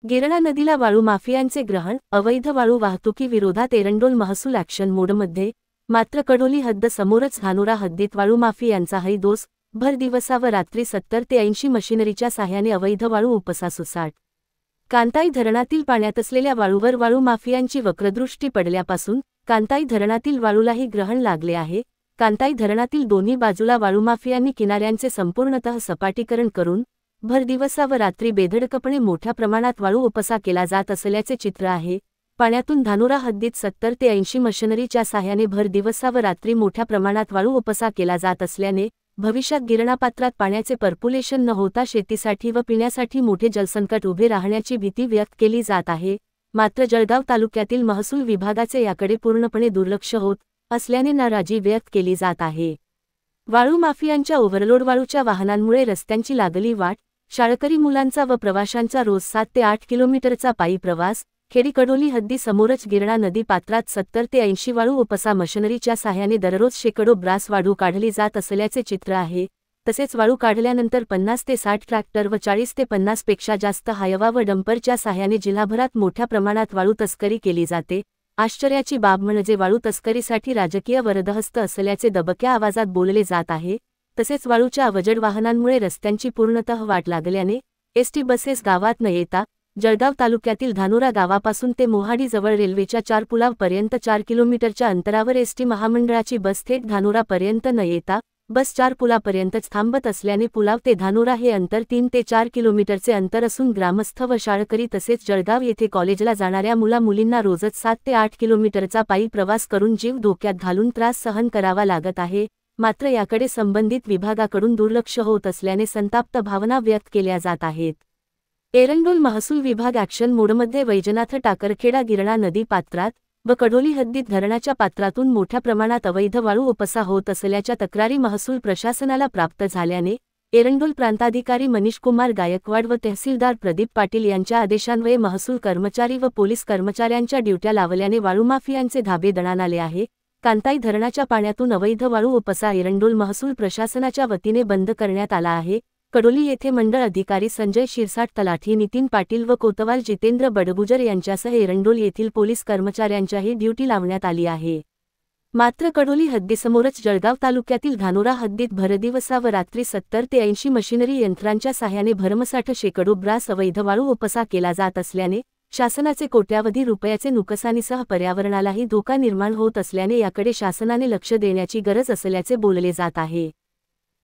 गिरणा नदीला वाळू माफियांचे ग्रहण, अवैध वाळू वाहतुकीविरोधात एरंडोल महसूल ॲक्शन मोडमध्ये. मात्र कडोली हद्द समोरच धानोरा हद्दीत वाळू माफियांचा हैदोस. भर दिवसा व रात्री 70 ते 80 मशिनरीच्या साह्याने अवैध वाळू उपसा सुसाट. कांताई धरणातील पाण्यात असलेल्या वाळूवर वाळू माफियांची वक्रदृष्टी पडल्यापासून कांताई धरणातील वाळूलाही ग्रहण लागले आहे. कांताई धरणातील दोन्ही बाजूला वाळू माफियांनी किनाऱ्यांचे संपूर्णतः सपाटीकरण करून भर दिवसा व रात्री बेधडकपणे मोठ्या प्रमाणात वाळू उपसा केला जात असल्याचे चित्र आहे. पाण्यातून धानोरा हद्दीत 70 ते 80 मशिनरीच्या साह्याने भर दिवसा व रात्री मोठ्या प्रमाणात वाळू उपसा केला जात असल्याने भविष्यात गिरणापात्रात पाण्याचे पर्क्युलेशन न होता शेतीसाठी व पिण्यासाठी मोठे जलसंकट उभे राहण्याची भीती व्यक्त केली जात आहे. मात्र जळगाव तालुक्यातील महसूल विभागाचे याकडे पूर्णपणे दुर्लक्ष होत असल्याने नाराजी व्यक्त केली जात आहे. वाळू माफियांच्या ओव्हरलोड वाळूच्या वाहनांमुळे रस्त्यांची लागली वाट. शाळकरी मुलांचा व प्रवाशांचा रोज 7 ते 8 किलोमीटरचा पायी प्रवास. खेडी कडोली हद्दी समोरच गिरणा नदी पात्रात 70 ते 80 वाळू उपसा मशिनरीच्या साह्याने दररोज शेकडो ब्रास वाळू काढली जात असल्याचे चित्र आहे. तसेच वाळू काढल्यानंतर 50 ते 60 ट्रॅक्टर व 40 ते 50 पेक्षा जास्त हायवा व डंपरच्या साह्याने जिल्हाभरात मोठ्या प्रमाणात वाळू तस्करी केली जाते. आश्चर्याची बाब म्हणजे वाळू तस्करीसाठी राजकीय वरदहस्त असल्याचे दबक्या आवाजात बोलले जात आहे. तसेच वाळूच्या अवजड वाहनांमुळे रस्त्यांची पूर्णतः वाट लागल्याने एसटी बसेस गावात न येता जळगाव तालुक्यातील धानोरा गावापासून ते मोहाडीजवळ रेल्वेच्या 4 पुलापर्यंत 4 किलोमीटरच्या अंतरावर एसटी महामंडळाची बस थेट धानोरापर्यंत न येता बस 4 पुलापर्यंतच थांबत असल्याने पुलाव ते धानोरा हे अंतर 3 ते 4 किलोमीटरचे अंतर असून ग्रामस्थ व शाळकरी तसेच जळगाव येथे कॉलेजला जाणाऱ्या मुला-मुलींना रोजच 7 ते 8 किलोमीटरचा पायी प्रवास करून जीव धोक्यात घालून त्रास सहन करावा लागत आहे. मात्र याकडे संबंधित विभागाकडून दुर्लक्ष होत असल्याने संताप्त भावना व्यक्त केल्या जात आहेत. एरंडोल महसूल विभाग ॲक्शन मोडमध्ये. वैजनाथ टाकरखेडा गिरणा नदी पात्रात व कडोली हद्दीत धरणाच्या पात्रातून मोठ्या प्रमाणात अवैध वाळू उपसा होत असल्याच्या तक्रारी महसूल प्रशासनाला प्राप्त झाल्याने एरंडोल प्रांताधिकारी मनीष कुमार गायकवाड व तहसीलदार प्रदीप पाटील यांच्या आदेशान्वये महसूल कर्मचारी व पोलीस कर्मचाऱ्यांच्या ड्युट्या लावल्याने वाळू माफियांचे धाबे दणाणले आहे. कांताई धरणाच्या पाण्यातून अवैध वाळू उपसा एरंडोल महसूल प्रशासनाच्या वतीने बंद करण्यात आला आहे. कडोली येथे मंडळ अधिकारी संजय शिरसाट, तलाठी नितीन पाटील व कोतवाल जितेंद्र बडगुजर यांच्यासह एरंडोल येथील पोलीस कर्मचाऱ्यांच्याही ड्युटी लावण्यात आली आहे. मात्र कडोली हद्दीसमोरच जळगाव तालुक्यातील धानोरा हद्दीत भरदिवसा व रात्री 70 ते 80 मशिनरी यंत्रांच्या साह्याने भरमसाठ शेकडो ब्रास अवैध वाळू उपसा केला जात असल्याने शासनाचे कोट्यावधी रुपयाचे नुकसानीसह पर्यावरणालाही धोका निर्माण होत असल्याने याकडे शासनाने लक्ष देण्याची गरज असल्याचे बोलले जात आहे.